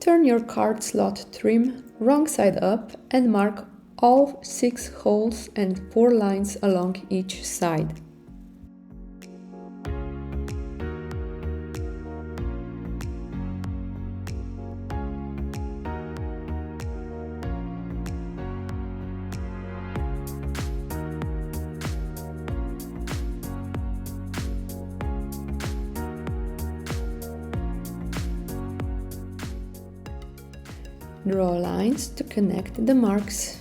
Turn your card slot trim wrong side up and mark all 6 holes and 4 lines along each side. Draw lines to connect the marks.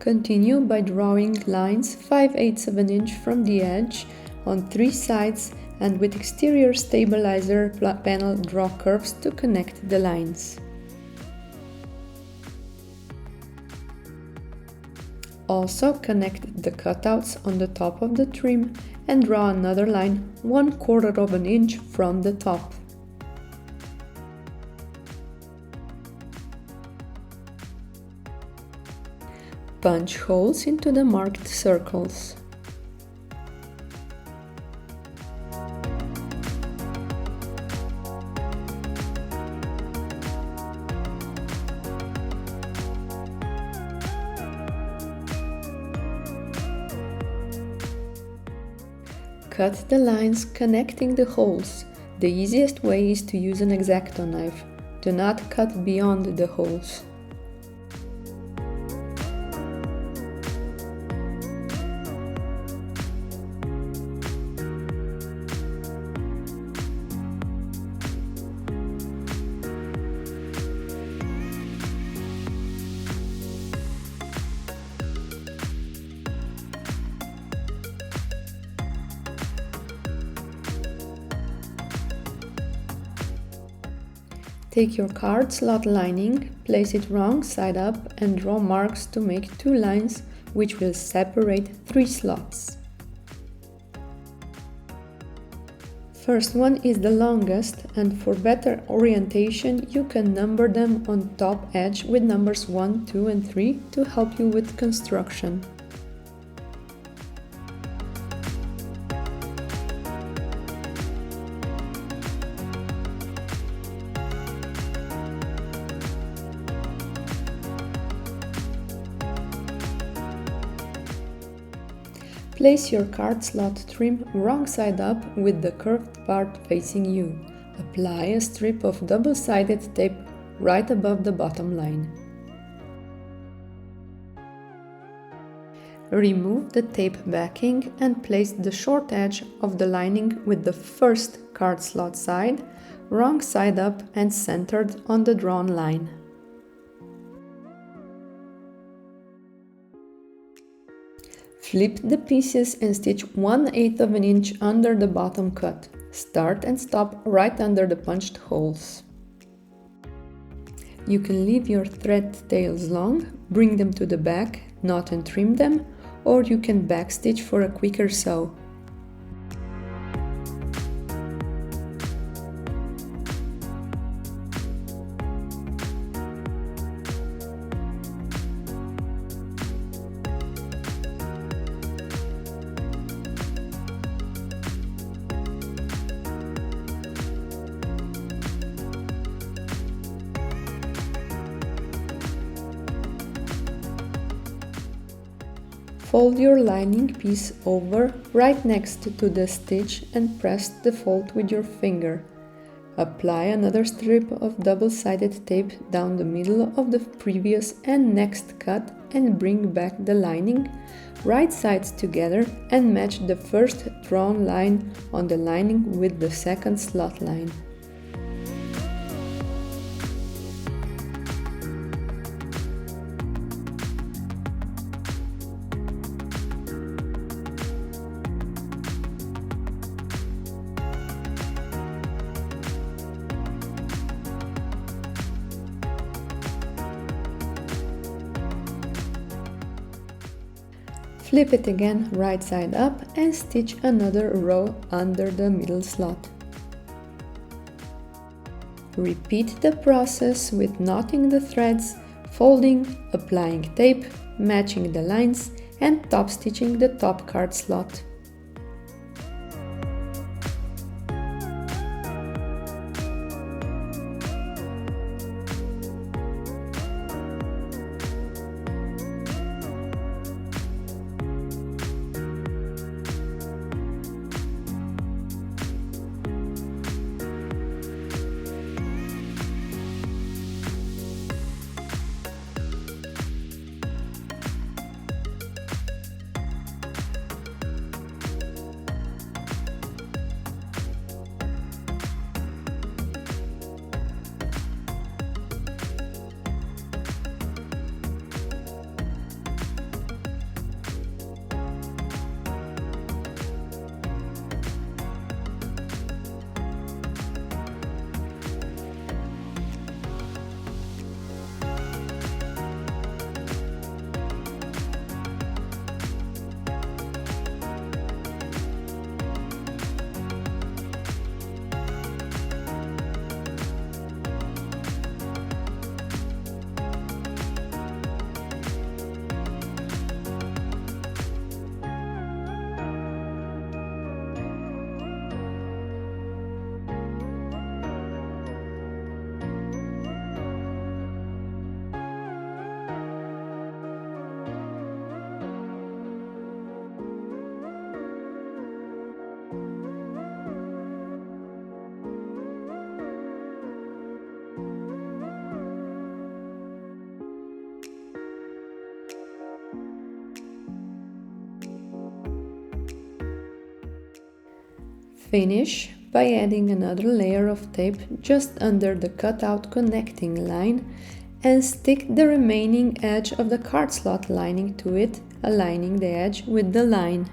Continue by drawing lines 5/8 of an inch from the edge on 3 sides, and with exterior stabilizer panel draw curves to connect the lines. Also connect the cutouts on the top of the trim and draw another line 1/4 of an inch from the top. Punch holes into the marked circles. Cut the lines connecting the holes. The easiest way is to use an X-Acto knife. Do not cut beyond the holes. Take your card slot lining, place it wrong side up and draw marks to make 2 lines which will separate 3 slots. First one is the longest, and for better orientation you can number them on top edge with numbers 1, 2 and 3 to help you with construction. Place your card slot trim wrong side up with the curved part facing you. Apply a strip of double-sided tape right above the bottom line. Remove the tape backing and place the short edge of the lining with the first card slot side, wrong side up and centered on the drawn line. Flip the pieces and stitch 1/8 of an inch under the bottom cut. Start and stop right under the punched holes. You can leave your thread tails long, bring them to the back, knot and trim them, or you can backstitch for a quicker sew. Fold your lining piece over right next to the stitch and press the fold with your finger. Apply another strip of double-sided tape down the middle of the previous and next cut and bring back the lining, right sides together, and match the first drawn line on the lining with the second slot line. Flip it again right side up and stitch another row under the middle slot. Repeat the process with knotting the threads, folding, applying tape, matching the lines, and top stitching the top card slot. Finish by adding another layer of tape just under the cutout connecting line and stick the remaining edge of the card slot lining to it, aligning the edge with the line.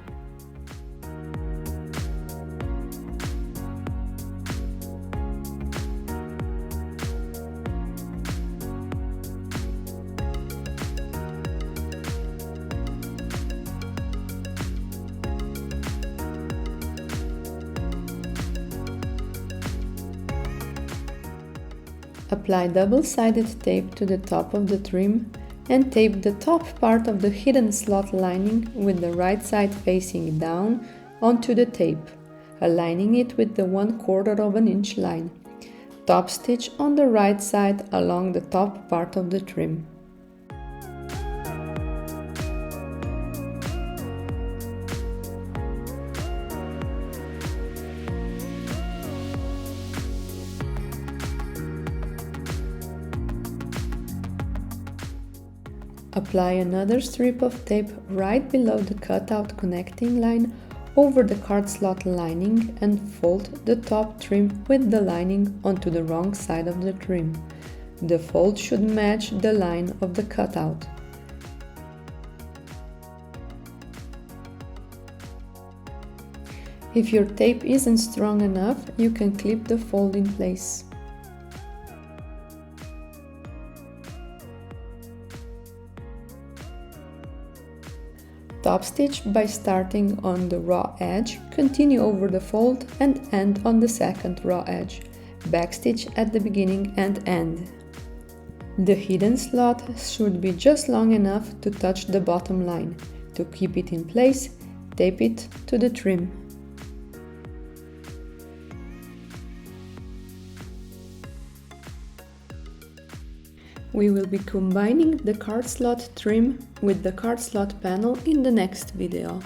Apply double-sided tape to the top of the trim and tape the top part of the hidden slot lining with the right side facing down onto the tape, aligning it with the 1/4 inch line. Top stitch on the right side along the top part of the trim. Apply another strip of tape right below the cutout connecting line over the card slot lining and fold the top trim with the lining onto the wrong side of the trim. The fold should match the line of the cutout. If your tape isn't strong enough, you can clip the fold in place. Top stitch by starting on the raw edge, continue over the fold and end on the second raw edge. Backstitch at the beginning and end. The hidden slot should be just long enough to touch the bottom line. To keep it in place, tape it to the trim. We will be combining the card slot trim with the card slot panel in the next video.